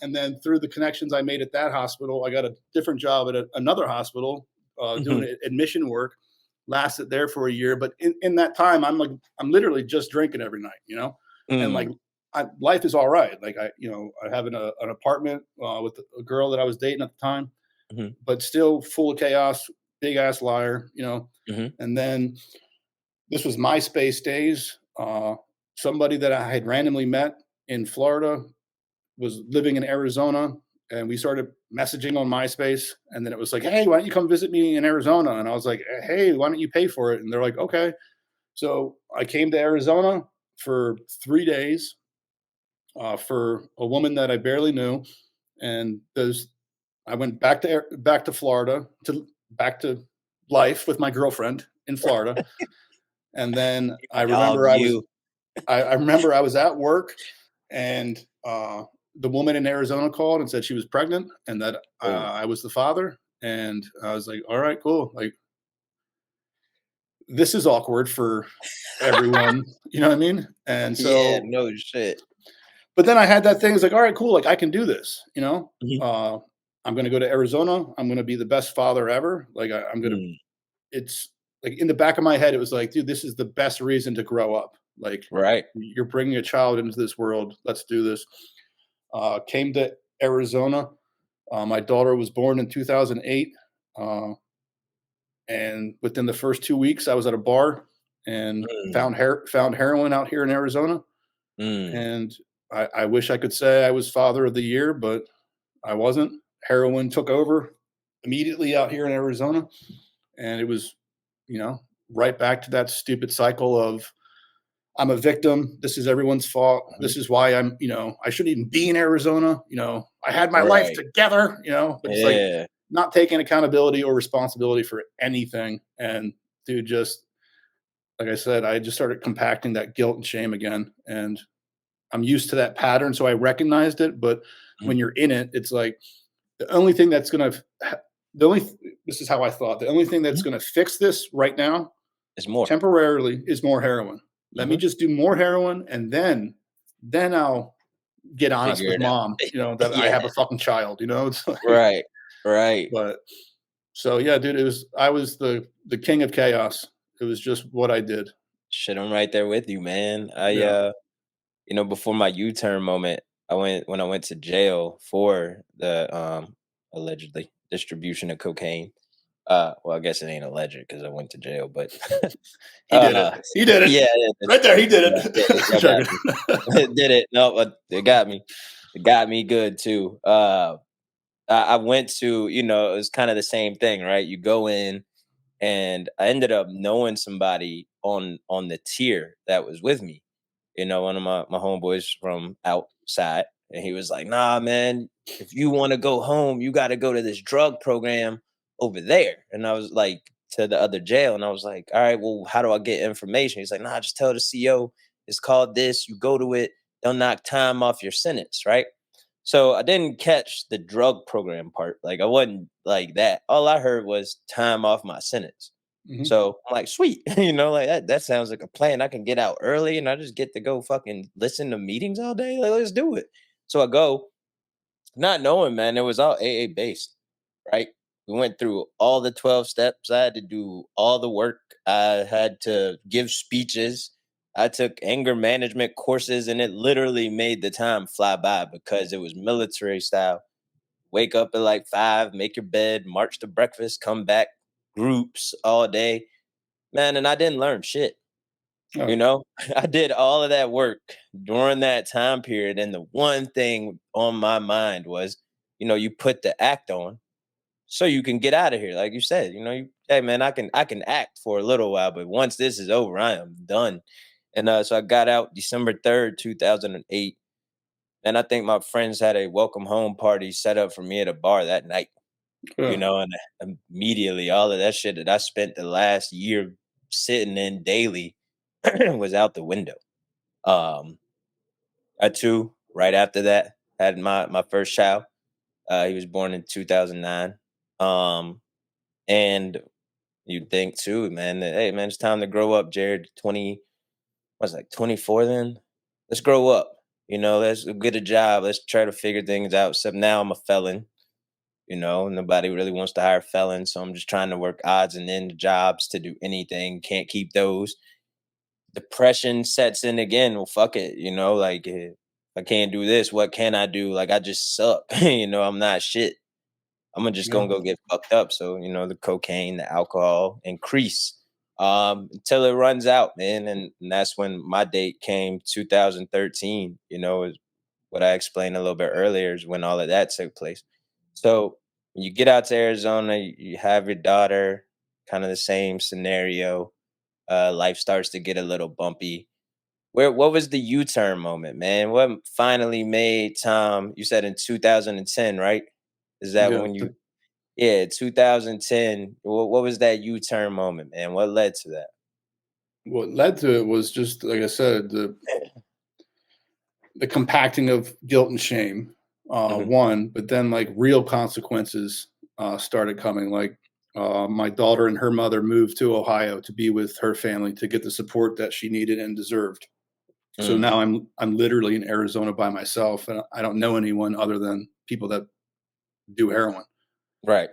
And then through the connections I made at that hospital, I got a different job at another hospital doing Mhm, admission work. Lasted there for a year, but in that time, I'm literally just drinking every night, and like mm, life is all right. Like I have an apartment with a girl that I was dating at the time, mhm, but still full of chaos, big ass liar. mhm. And then this was MySpace days. Somebody that I had randomly met in Florida was living in Arizona, and we started messaging on MySpace. And then it was like, "Hey, why don't you come visit me in Arizona?" And I was like, "Hey, why don't you pay for it?" And they're like, "Okay." So I came to Arizona for 3 days for a woman that I barely knew, and those I went back to Florida to back to life with my girlfriend in Florida. And then Dog you. I remember I was at work, and the woman in Arizona called and said she was pregnant and that Oh, I was the father. And I was like, all right, cool. Like, this is awkward for everyone. You know what I mean? And yeah, so, no shit. but then I had that thing. It's like, all right, cool. Like, I can do this. Mhm, I'm going to go to Arizona. I'm going to be the best father ever. Like, I'm going to, mm, it's like in the back of my head, it was like, dude, this is the best reason to grow up. Like, right. you're bringing a child into this world. Let's do this. Came to Arizona. My daughter was born in 2008. Uh, and within the first 2 weeks, I was at a bar and Mm, found heroin out here in Arizona. mm, And I wish I could say I was father of the year, but I wasn't. Heroin took over immediately out here in Arizona. And it was, you know, right back to that stupid cycle of I'm a victim. This is everyone's fault. mhm, This is why I shouldn't even be in Arizona. I had my life right. together, but it's like Yeah. not taking accountability or responsibility for anything. And dude, just like I said, I just started compacting that guilt and shame again. And I'm used to that pattern. So I recognized it. But Mhm, when you're in it, it's like the only thing that's going to, this is how I thought, the only thing that's mhm. going to fix this right now It's more. temporarily is more heroin. Let me Mhm. just do more heroin, and then I'll get honest Figure with it out. mom, that I Yeah, have a fucking child, It's like, right, right. but so yeah, dude, I was the king of chaos. It was just what I did. Shit, I'm right there with you, man. Yeah, Before my U-turn moment, when I went to jail for the allegedly distribution of cocaine. Well, I guess it ain't alleged because I went to jail, but he did it. uh, He did it. yeah, Right there, he did yeah, it. y'all got Joking. me. Did it? No, but it got me. It got me good too. I went to, it was kind of the same thing, right? You go in, and I ended up knowing somebody on the tier that was with me. One of my homeboys from outside, and he was like, "Nah, man, if you want to go home, you got to go to this drug program over there." And I was like, to the other jail, and I was like, "All right, well, how do I get information?" He's like, "Nah, just tell the CO it's called this. You go to it. They'll knock time off your sentence, right?" So I didn't catch the drug program part. Like I wasn't like that. All I heard was time off my sentence. Mhm. So I'm like, sweet, like that sounds like a plan. I can get out early and I just get to go fucking listen to meetings all day. Like, let's do it. So I go, not knowing, man, it was all AA based, right? We went through all the 12 steps. I had to do all the work. I had to give speeches. I took anger management courses, and it literally made the time fly by because it was military style. Wake up at like 5, make your bed, march to breakfast, come back, groups all day. Man, and I didn't learn shit. You Oh, know, I did all of that work during that time period. And the one thing on my mind was, you put the act on so you can get out of here. Like you said, hey man, I can act for a little while, but once this is over, I am done. And so I got out December 3rd, 2008. And I think my friends had a welcome home party set up for me at a bar that night, yeah. and immediately all of that shit that I spent the last year sitting in daily was out the window. Um, I too, right after that, had my first child. He was born in 2009. And you'd think too, man, that, hey man, it's time to grow up, Jared. 20, was like 24 then. Let's grow up. Let's get a job. Let's try to figure things out. Except now I'm a felon. Nobody really wants to hire felons, so I'm just trying to work odds and end jobs to do anything. Can't keep those. Depression sets in again. Well, fuck it. Like I can't do this. What can I do? Like I just suck. I'm not shit. I'm just Yeah. gonna go get fucked up. So the cocaine, the alcohol increase until it runs out, man. And that's when my date came, 2013. Is what I explained a little bit earlier is when all of that took place. So when you get out to Arizona, you have your daughter, kind of the same scenario. Life starts to get a little bumpy. What was the U-turn moment, man? What finally made Tom? You said in 2010, right? Is that Yeah. when you? Yeah, 2010. What was that U-turn moment, man? What led to that? What led to it was just like I said, the compacting of guilt and shame, Hmm. one, but then like real consequences started coming. Like my daughter and her mother moved to Ohio to be with her family to get the support that she needed and deserved. So Mm, now I'm literally in Arizona by myself, and I don't know anyone other than people that do heroin. right.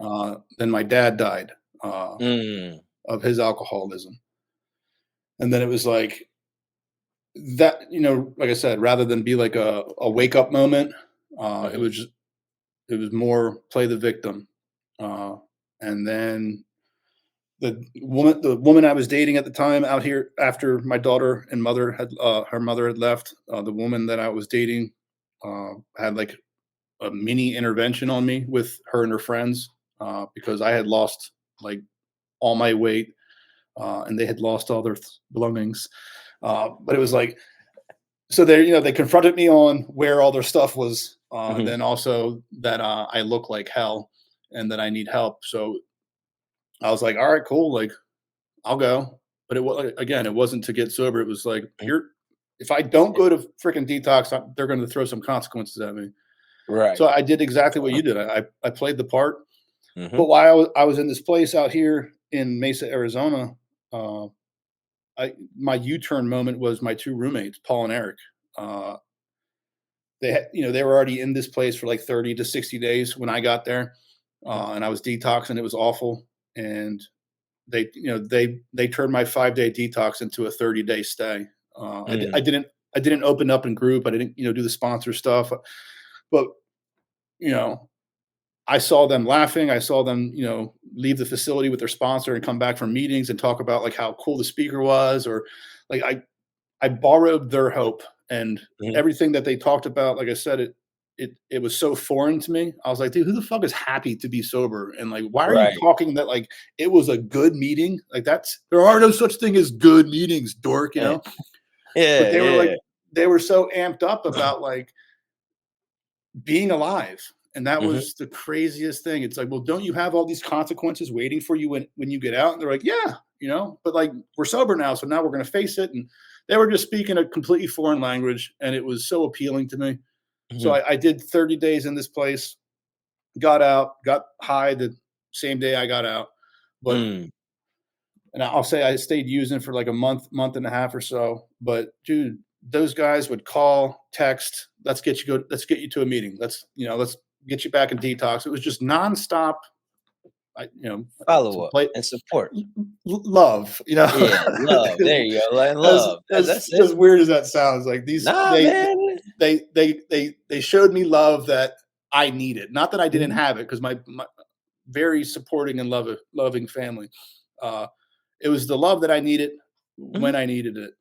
Then my dad died uh, Mm, of his alcoholism, and then it was like that. Like I said, rather than be like a wake up moment, it hmm. was just it was more play the victim. Uh, and then the woman I was dating at the time out here after my daughter and mother had her mother had left, the woman that I was dating had like a mini intervention on me with her and her friends because I had lost like all my weight and they had lost all their belongings. But it was like so they confronted me on where all their stuff was, and Hmm. then also that I look like hell and that I need help. So I was like, all right, cool, like I'll go. But it was again, it wasn't to get sober. It was like you're if I don't go to freaking detox, they're going to throw some consequences at me. Right. So I did exactly what you did. I played the part. Hmm. But while I was in this place out here in Mesa, Arizona, uh, my U-turn moment was my two roommates, Paul and Eric. Uh, they were already in this place for like 30 to 60 days when I got there, and I was detoxing. It was awful, and they turned my 5-day detox into a 30-day stay. I Mm. didn't open up in group. I didn't, do the sponsor stuff, but you know, I saw them laughing. I saw them, leave the facility with their sponsor and come back from meetings and talk about like how cool the speaker was, or like I borrowed their hope, and Mhm. everything that they talked about. Like I said, it was so foreign to me. I was like, dude, who the fuck is happy to be sober? And like, why are you Right. talking that like it was a good meeting? Like there are no such thing as good meetings, dork. Yeah. But Yeah, they were like yeah. they were so amped up about like being alive. And that Mhm, was the craziest thing. It's like, well, don't you have all these consequences waiting for you when you get out? And they're like, yeah, but like we're sober now, so now we're going to face it. And they were just speaking a completely foreign language, and it was so appealing to me. So mhm. I did 30 days in this place, got out, got high the same day I got out. But Mm. and I'll say I stayed using for like a month and a half or so. But dude, those guys would call, text, let's get you to a meeting. Let's get you back in detox. It was just nonstop. To Follow-up play and support. love. Yeah, love. There you go, like, as love. That's it. as weird as that sounds, like these Nah, man. they showed me love that I needed. Not that I didn't Mhm, have it, because my very supporting and loving family. Uh, it was the love that I needed mhm, when I needed it.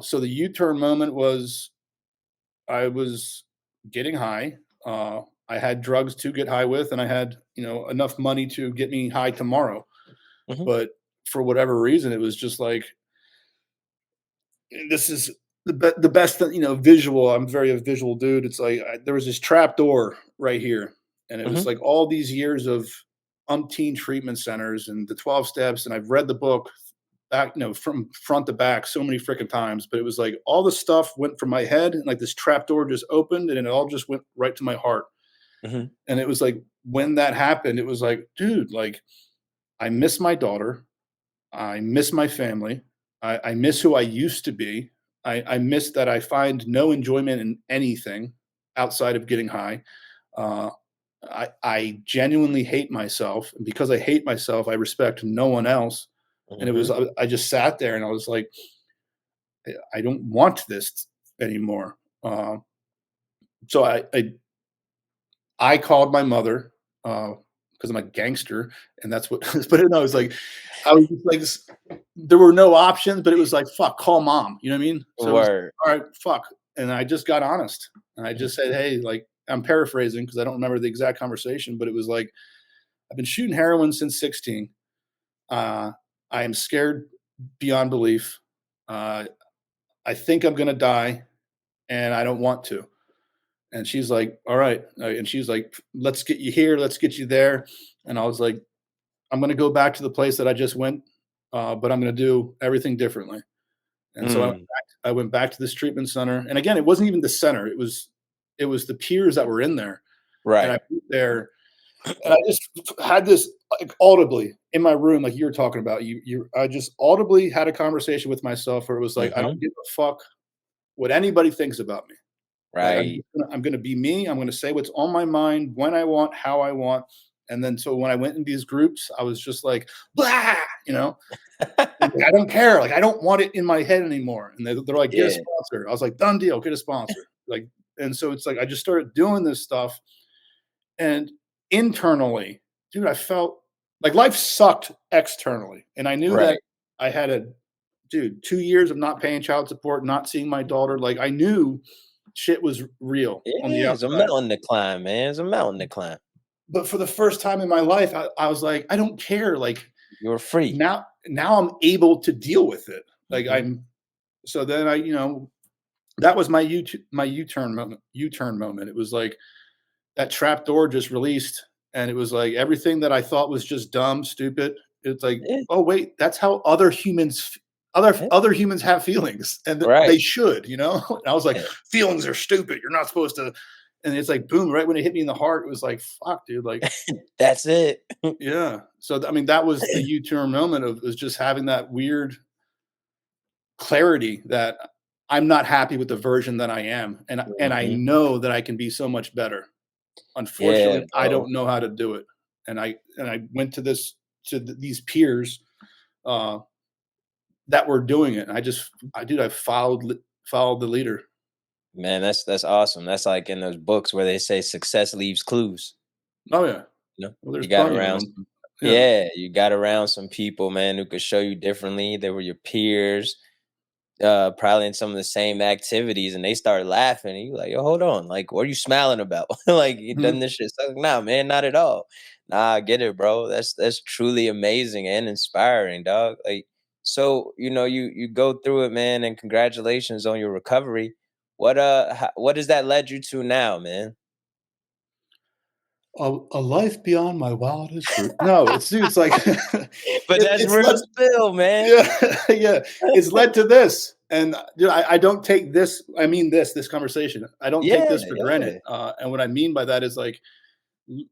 So the U-turn moment was I was getting high. I had drugs to get high with, and I had enough money to get me high tomorrow. mhm, But for whatever reason, it was just like this is the best visual. I'm very a visual dude. It's like there was this trap door right here, and it was mhm, like all these years of umpteen treatment centers and the 12 steps, and I've read the book back, from front to back so many freaking times. But it was like all the stuff went from my head, and like this trap door just opened, and it all just went right to my heart. mhm, And it was like when that happened, it was like, dude, like I miss my daughter. I miss my family. I miss who I used to be. I miss that I find no enjoyment in anything outside of getting high. Uh, I genuinely hate myself. And because I hate myself, I respect no one else. And it was, mhm. I just sat there and I was like, I don't want this anymore. So I called my mother, because I'm a gangster, and that's what. But no, it was like I was just like there were no options, but it was like fuck, call mom. You know what I mean? So it was Word. all right, fuck, and I just got honest, and I Mhm, just said, hey, like I'm paraphrasing because I don't remember the exact conversation, but it was like I've been shooting heroin since 16. Uh, I am scared beyond belief. Uh, I think I'm gonna die, and I don't want to. And she's like, all right. And she's like, let's get you here. Let's get you there. And I was like, I'm going to go back to the place that I just went, but I'm going to do everything differently. And so mm. I went back to this treatment center. And again, it wasn't even the center. It was the peers that were in there. And I Right. went there and I just had this like audibly in my room, like you were talking about. I just audibly had a conversation with myself where it was like, I Mhm. don't give a fuck what anybody thinks about me. Like Right. I'm gonna be me. I'm gonna say what's on my mind when I want, how I want. And then so when I went in these groups, I was just like, blah, you know, like, I don't care. Like I don't want it in my head anymore. And they're like, get a Yeah. sponsor. I was like, done deal, get a sponsor. Like, and so it's like I just started doing this stuff. And internally, dude, I felt like life sucked externally. And I knew that Right. I had 2 years of not paying child support, not seeing my daughter. Like I knew shit was real on the Yeah, it's a outside. mountain to climb, man. It's a mountain to climb. But for the first time in my life, I was like, I don't care. Like You're free. now I'm able to deal with it. Like Mhm, I'm so then that was my U-turn moment. U-turn moment. It was like that trap door just released, and it was like everything that I thought was just dumb, stupid. It's like, yeah, oh wait, that's how yeah, other humans have feelings, and right, they should. And I was like, yeah. feelings are stupid. You're not supposed to. And it's like boom, right when it hit me in the heart, it was like, fuck, dude, like That's it. yeah. So I mean, that was the U-turn moment of was just having that weird clarity that I'm not happy with the version that I am, and I Mhm. know that I can be so much better. Yeah, Unfortunately, I bro. don't know how to do it. And I went to this to these peers that were doing it. And I followed the leader. Man, that's awesome. That's like in those books where they say success leaves clues. Oh yeah. You know, Well, you there's got plenty of around them. Yeah. yeah, you got around some people, man, who could show you differently. They were your peers, probably in some of the same activities, and they start laughing. And you like, yo, hold on, like, what are you smiling about? Like, you done Mhm. this shit? So, nah, man, not at all. Nah, I get it, bro. That's truly amazing and inspiring, dog. Like, so you go through it, man, and congratulations on your recovery. What does that led you to now, man? A life beyond my wildest dream. No, it's like But that's it's real led. spill, man. Yeah, yeah. It's led to this, and I don't take this. I mean this conversation. I don't take Yeah, this for granted. yeah, And what I mean by that is like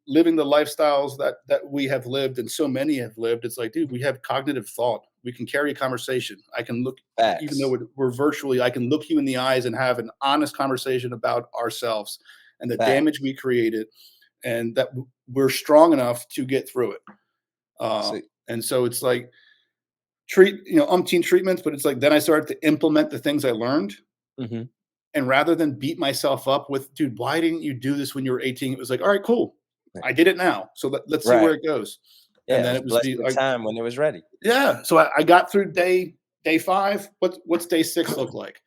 living the lifestyles that we have lived, and so many have lived. It's like, dude, we have cognitive thought. We can carry a conversation. I can look, even though facts, we're virtually, I can look you in the eyes and have an honest conversation about ourselves and the damage facts. we created, and that we're strong enough to get through it. So, And so it's like umpteen treatments, but it's like then I started to implement the things I learned. mhm, And rather than beat myself up with, dude, why didn't you do this when you were 18? It was like, all right, cool. I did it now. So let's see right. where it goes. And Yeah, I then was it was blessed be with like, time when it was ready. yeah. So I got through day 5. What's day 6 look like?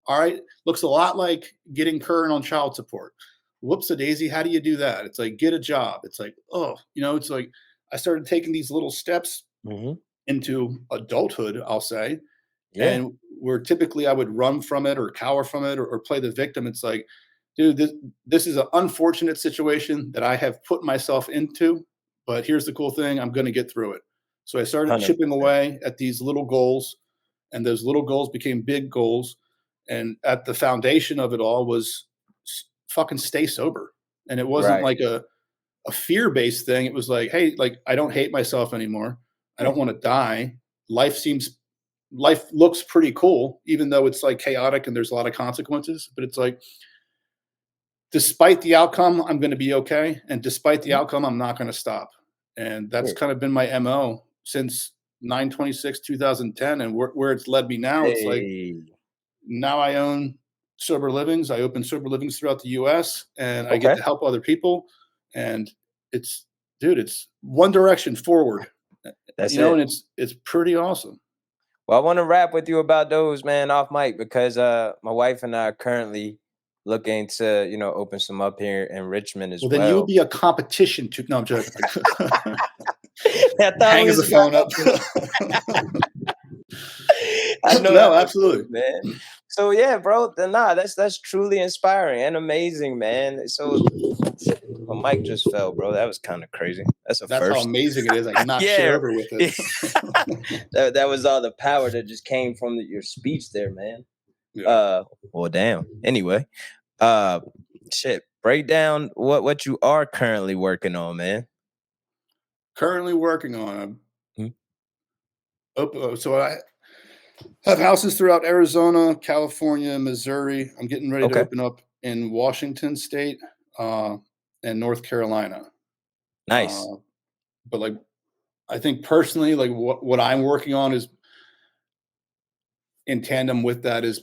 All right. Looks a lot like getting current on child support. Whoops a daisy. How do you do that? It's like get a job. It's like, oh, it's like I started taking these little steps Mhm. into adulthood, I'll say, Yeah, and where typically I would run from it or cower from it or play the victim. It's like, dude, this is an unfortunate situation that I have put myself into, but here's the cool thing: I'm going to get through it. So I started chipping 100%. away at these little goals, and those little goals became big goals. And at the foundation of it all was fucking stay sober. And it wasn't Right. like a fear based thing. It was like, hey, like I don't hate myself anymore. I Yeah, don't want to die. Life looks pretty cool, even though it's like chaotic and there's a lot of consequences. But it's like, despite the outcome, I'm going to be okay, and despite the mhm, outcome, I'm not going to stop. And that's yeah. kind of been my mo since 9/26/2010, and where it's led me now. It's like Hey. now I own sober livings. I open sober livings throughout the U.S. and I get Okay, to help other people. And it's, dude, it's one direction forward, that's and it. it's pretty awesome. Well, I wanna rap with you about those, man, off mic because, my wife and I are currently looking to, open some up here in Richmond as Well, then you would well. be a competition to. No, I'm joking. I thought we Hangs was the phone up. I know No, that's the truth, absolutely. man. So yeah, bro. Nah, that's truly inspiring and amazing, man. So my mic just fell, bro. That was kind of crazy. That's a That's how first. amazing it is. I knocked shit Yeah. over with it. That was all the power that just came from your speech there, man. Yeah. Uh, well, damn. Anyway, uh, shit. Break down what you are currently working on, man. Currently working on. Hmm? So I have houses throughout Arizona, California, Missouri. I'm getting ready to Okay. open up in Washington State uh, and North Carolina. Nice. Uh, but like, I think personally, like what I'm working on is in tandem with that is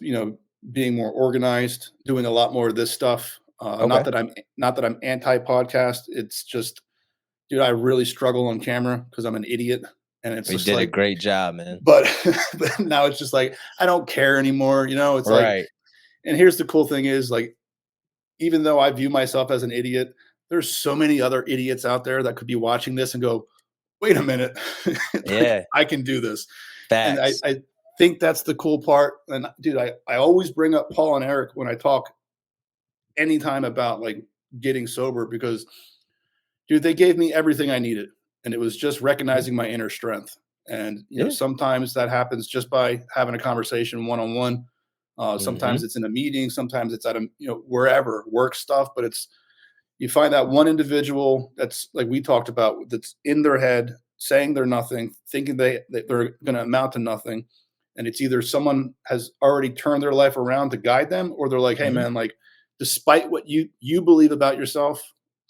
being more organized, doing a lot more of this stuff. Not Okay. that I'm anti podcast. It's just, dude, I really struggle on camera because I'm an idiot, and it's We just did a like, great job, man. but but now it's just like I don't care anymore. It's like, Right. and here's the cool thing is like, even though I view myself as an idiot, there's so many other idiots out there that could be watching this and go, wait a minute, like Yeah. I can do this. And I, Facts. I think that's the cool part. And dude, I always bring up Paul and Eric when I talk anytime about like getting sober because dude, they gave me everything I needed. And it was just Mhm. recognizing my inner strength. And Yeah. sometimes that happens just by having a conversation one on one. Sometimes Hmm. it's in a meeting, sometimes it's at a wherever work stuff, but it's you find that one individual that's like we talked about that's in their head saying they're nothing, thinking that they're going to amount to nothing, and it's either someone has already turned their life around to guide them, or they're like, hey Hmm. man, like despite what you believe about yourself,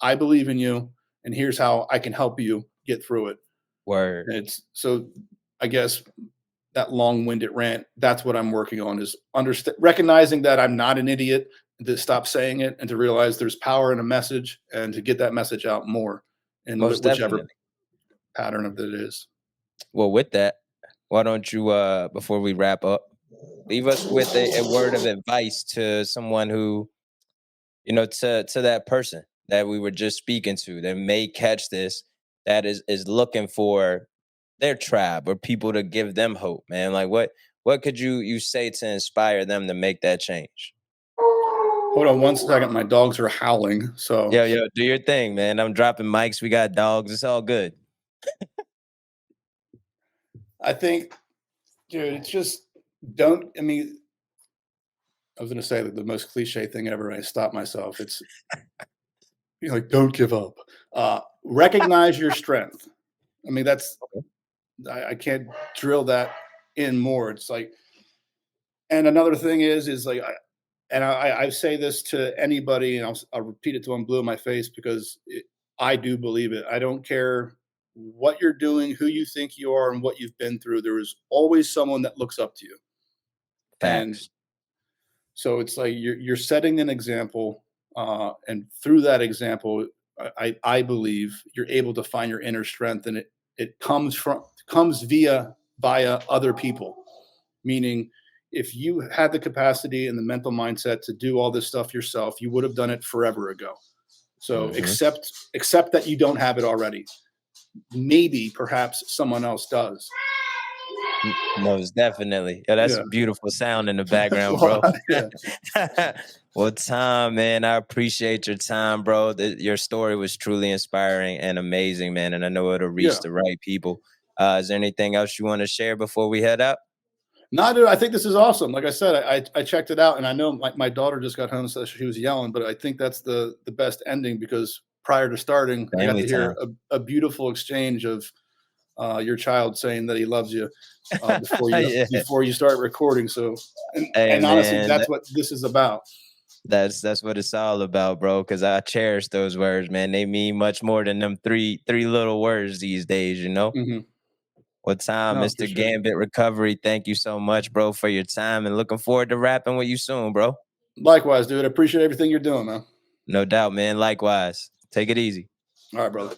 I believe in you, and here's how I can help you get through it. Word. It's so I guess that long-winded rant, that's what I'm working on is recognizing that I'm not an idiot, to stop saying it and to realize there's power in a message and to get that message out more in Most whichever definitely. pattern of it is. Well, with that, why don't you, before we wrap up, leave us with a word of advice to someone who, to that person that we were just speaking to that may catch this, that is looking for their tribe or people to give them hope, man. Like what could you say to inspire them to make that change? Hold on 1 second. My dogs are howling. So Yo, do your thing, man. I'm dropping mics. We got dogs. It's all good. I think, dude, it's just don't. I mean, I was going to say that the most cliche thing ever. I stopped myself. It's like, don't give up. Recognize your strength. I mean, that's, I can't drill that in more. It's like, and another thing is like, I say this to anybody, and I'll repeat it till I'm blue in my face because I do believe it. I don't care what you're doing, who you think you are, and what you've been through. There is always someone that looks up to you, and Facts. so it's like you're setting an example, and through that example, I believe you're able to find your inner strength, and it comes via other people. Meaning, if you had the capacity and the mental mindset to do all this stuff yourself, you would have done it forever ago. So Hmm. accept that you don't have it already. Maybe perhaps someone else does. Most definitely. Yeah, that's Yeah. beautiful sound in the background, Well, bro. yeah. Well, Tom, man, I appreciate your time, bro. Your story was truly inspiring and amazing, man. And I know it'll reach Yeah. the right people. Is there anything else you want to share before we head out? No, dude, I think this is awesome. Like I said, I checked it out, and I know my daughter just got home, so she was yelling, but I think that's the best ending because prior to starting, I got Family to hear time. a beautiful exchange of your child saying that he loves you Yeah. before you start recording. So, Hey, and honestly, man, that's what this is about. that's what it's all about, bro. Because I cherish those words, man. They mean much more than them three little words these days, you know. Hmm. Well, Tom, No, for Mr. sure. Gambit Recovery, thank you so much, bro, for your time, and looking forward to rapping with you soon, bro. Likewise, dude. I appreciate everything you're doing, man. No doubt, man. Likewise. Take it easy. All right, brother.